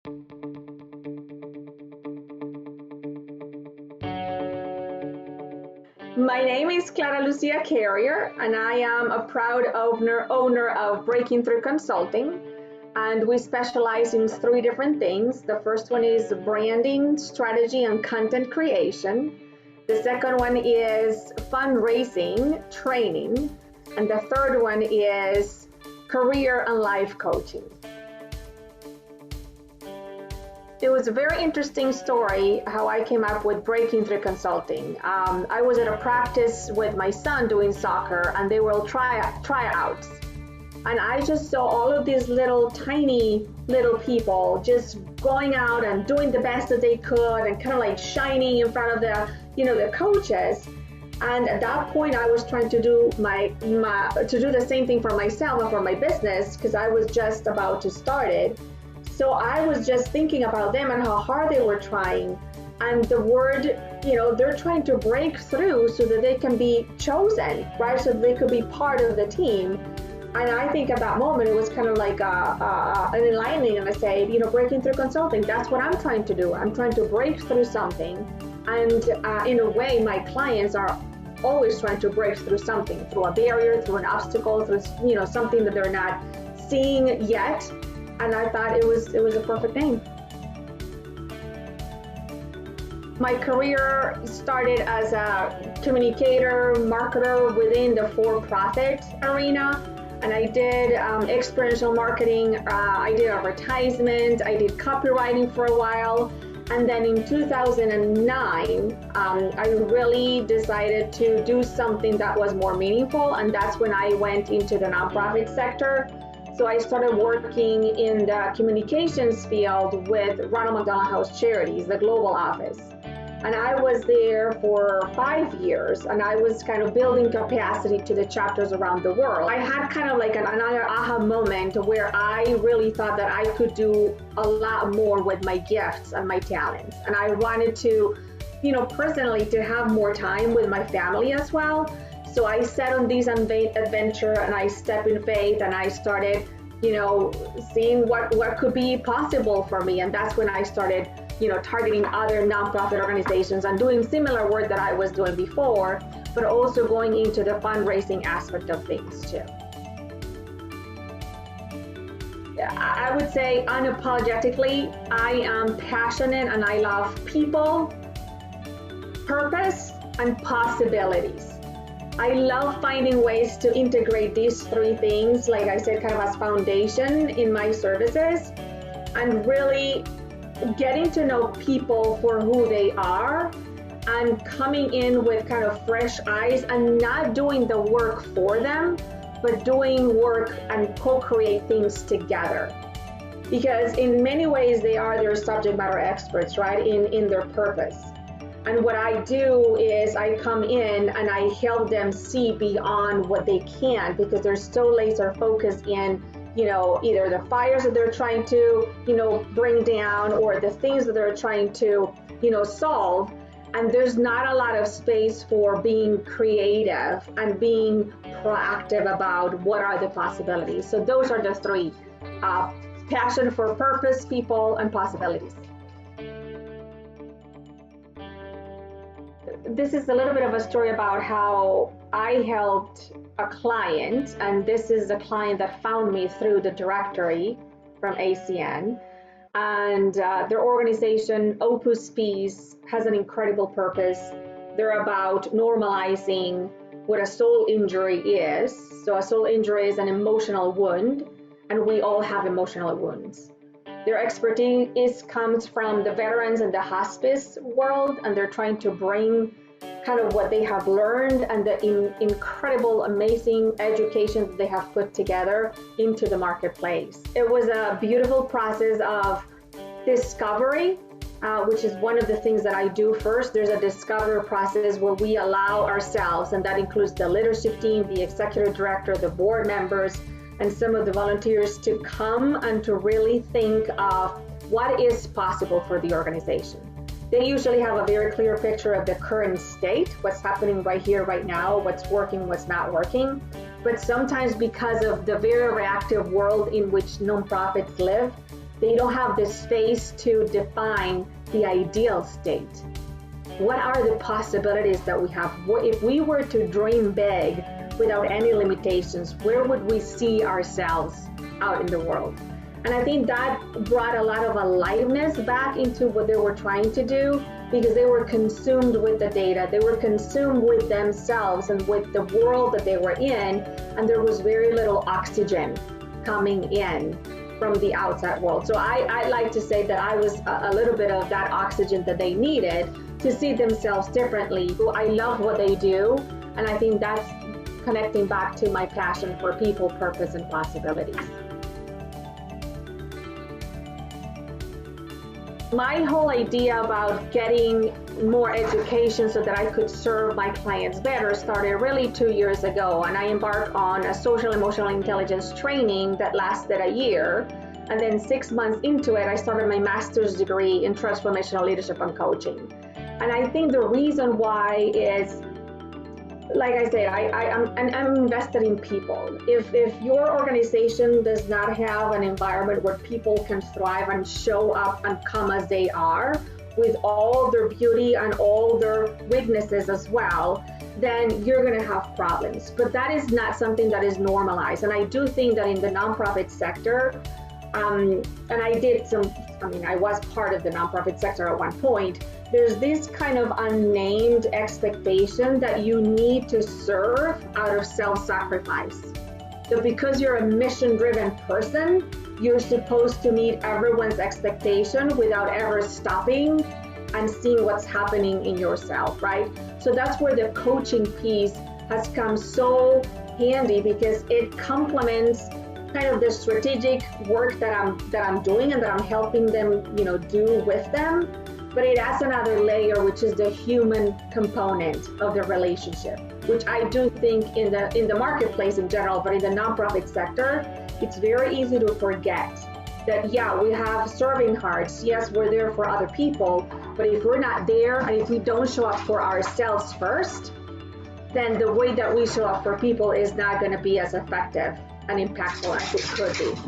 My name is Clara Lucia Carrier, and I am a proud owner of Breaking Through Consulting. And we specialize in three different things. The first one is branding, strategy, and content creation. The second one is fundraising, training. And the third one is career and life coaching. It was a very interesting story how I came up with Breaking Through Consulting. I was at a practice with my son doing soccer, and they were tryouts. And I just saw all of these tiny little people just going out and doing the best that they could and kind of like shining in front of the coaches. And at that point, I was trying to do the same thing for myself and for my business, because I was just about to start it. So I was just thinking about them and how hard they were trying. And the word, they're trying to break through so that they can be chosen, right? So they could be part of the team. And I think at that moment, it was kind of like an enlightening. And I say, Breaking Through Consulting, that's what I'm trying to do. I'm trying to break through something. And in a way, my clients are always trying to break through something, through a barrier, through an obstacle, through something that they're not seeing yet. And I thought it was a perfect name. My career started as a communicator, marketer within the for-profit arena. And I did experiential marketing, I did advertisement, I did copywriting for a while. And then in 2009, I really decided to do something that was more meaningful. And that's when I went into the nonprofit sector. So I started working in the communications field with Ronald McDonald House Charities, the global office. And I was there for 5 years, and I was kind of building capacity to the chapters around the world. I had kind of like another aha moment where I really thought that I could do a lot more with my gifts and my talents. And I wanted to, personally, to have more time with my family as well. So I set on this adventure, and I stepped in faith, and I started, seeing what could be possible for me. And that's when I started, targeting other nonprofit organizations and doing similar work that I was doing before, but also going into the fundraising aspect of things too. I would say unapologetically, I am passionate and I love people, purpose, and possibilities. I love finding ways to integrate these three things, like I said, kind of as foundation in my services, and really getting to know people for who they are and coming in with kind of fresh eyes and not doing the work for them, but doing work and co-create things together. Because in many ways, they are their subject matter experts, right, in their purpose. And what I do is I come in and I help them see beyond what they can, because they're so laser focused in, either the fires that they're trying to, bring down, or the things that they're trying to, solve. And there's not a lot of space for being creative and being proactive about what are the possibilities. So those are the three: passion for purpose, people, and possibilities. This is a little bit of a story about how I helped a client, and this is a client that found me through the directory from ACN. And their organization, Opus Peace, has an incredible purpose. They're about normalizing what a soul injury is. So a soul injury is an emotional wound, and we all have emotional wounds. Their expertise comes from the veterans and the hospice world, and they're trying to bring kind of what they have learned and the incredible, amazing education that they have put together into the marketplace. It was a beautiful process of discovery, which is one of the things that I do first. There's a discovery process where we allow ourselves, and that includes the leadership team, the executive director, the board members, and some of the volunteers, to come and to really think of what is possible for the organization. They usually have a very clear picture of the current state, what's happening right here, right now, what's working, what's not working. But sometimes, because of the very reactive world in which nonprofits live, They don't have the space to define the ideal state. What are the possibilities that we have? If we were to dream big without any limitations, where would we see ourselves out in the world? And I think that brought a lot of aliveness back into what they were trying to do, because they were consumed with the data, they were consumed with themselves and with the world that they were in, and there was very little oxygen coming in from the outside world. So I like to say that I was a little bit of that oxygen that they needed to see themselves differently. So I love what they do, and I think that's connecting back to my passion for people, purpose, and possibilities. My whole idea about getting more education so that I could serve my clients better started really 2 years ago, and I embarked on a social emotional intelligence training that lasted a year, and then 6 months into it I started my master's degree in transformational leadership and coaching. And I think the reason why is, like I said, I'm invested in people. If your organization does not have an environment where people can thrive and show up and come as they are, with all their beauty and all their weaknesses as well, then you're going to have problems. But that is not something that is normalized. And I do think that in the nonprofit sector, and I was part of the nonprofit sector at one point, there's this kind of unnamed expectation that you need to serve out of self-sacrifice. So because you're a mission-driven person, you're supposed to meet everyone's expectation without ever stopping and seeing what's happening in yourself, right? So that's where the coaching piece has come so handy, because it complements kind of the strategic work that I'm doing and that I'm helping them, do with them. But it adds another layer, which is the human component of the relationship, which I do think in the marketplace in general, but in the nonprofit sector, it's very easy to forget that, yeah, we have serving hearts. Yes, we're there for other people, but if we're not there and if we don't show up for ourselves first, then the way that we show up for people is not going to be as effective and impactful as it could be.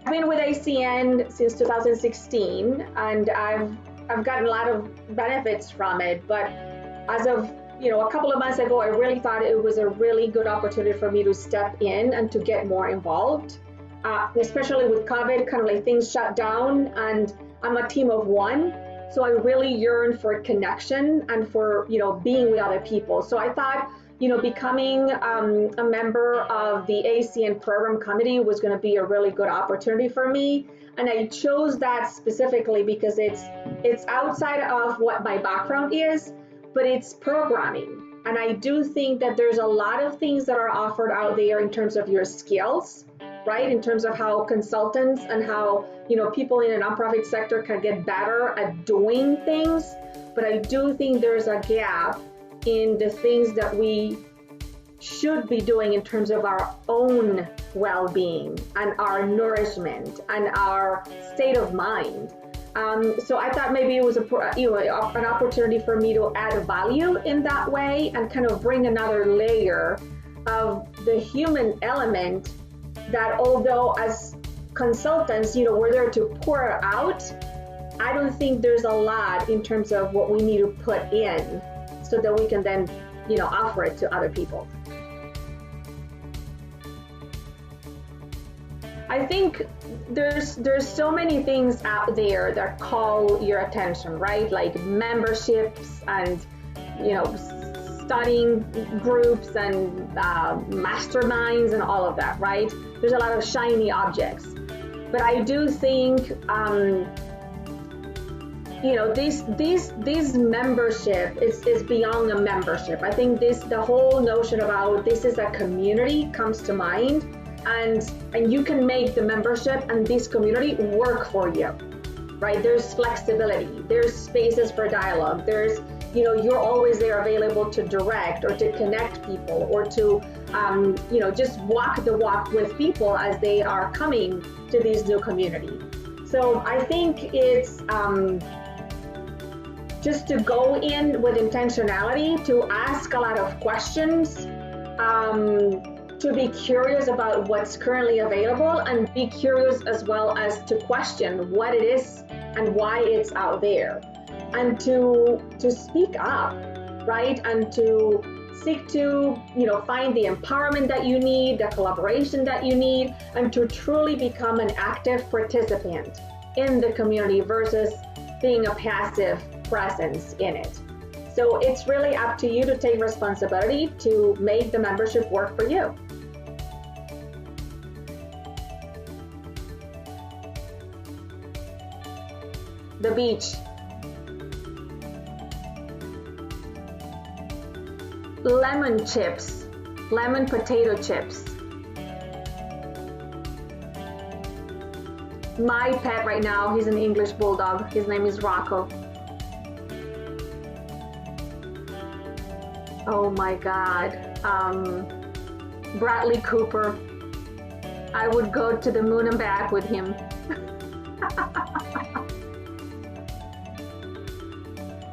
I've been with ACN since 2016, and I've gotten a lot of benefits from it. But as of a couple of months ago, I really thought it was a really good opportunity for me to step in and to get more involved, especially with COVID, kind of like things shut down, and I'm a team of one. So I really yearned for connection and for being with other people. So I thought, becoming a member of the ACN program committee was going to be a really good opportunity for me. And I chose that specifically because it's outside of what my background is, but it's programming. And I do think that there's a lot of things that are offered out there in terms of your skills, right? In terms of how consultants and how, people in the nonprofit sector can get better at doing things. But I do think there's a gap in the things that we should be doing in terms of our own well-being and our nourishment and our state of mind. So I thought maybe it was an opportunity for me to add value in that way and kind of bring another layer of the human element that, although as consultants, we're there to pour out, I don't think there's a lot in terms of what we need to put in so that we can then, offer it to other people. I think there's so many things out there that call your attention, right? Like memberships and, studying groups and masterminds and all of that, right? There's a lot of shiny objects. But I do think, this membership is beyond a membership. I think the whole notion about this is a community comes to mind, and you can make the membership and this community work for you, right? There's flexibility, there's spaces for dialogue, there's, you're always there available to direct or to connect people or to, just walk the walk with people as they are coming to this new community. So I think it's, just to go in with intentionality, to ask a lot of questions, to be curious about what's currently available and be curious as well as to question what it is and why it's out there, and to speak up, right? And to seek to, find the empowerment that you need, the collaboration that you need, and to truly become an active participant in the community versus being a passive presence in it. So it's really up to you to take responsibility to make the membership work for you. The beach. Lemon chips, lemon potato chips. My pet right now, he's an English bulldog. His name is Rocco. Oh my God. Bradley Cooper. I would go to the moon and back with him.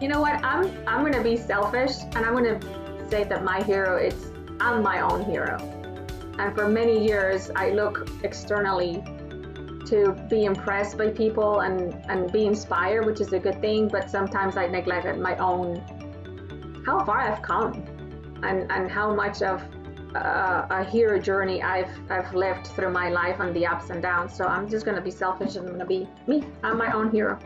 You know what? I'm gonna be selfish, and I'm gonna say that my hero is I'm my own hero. And for many years, I look externally to be impressed by people and be inspired, which is a good thing. But sometimes I neglected my own, how far I've come, and how much of a hero journey I've lived through my life and the ups and downs. So I'm just gonna be selfish and I'm gonna be me. I'm my own hero.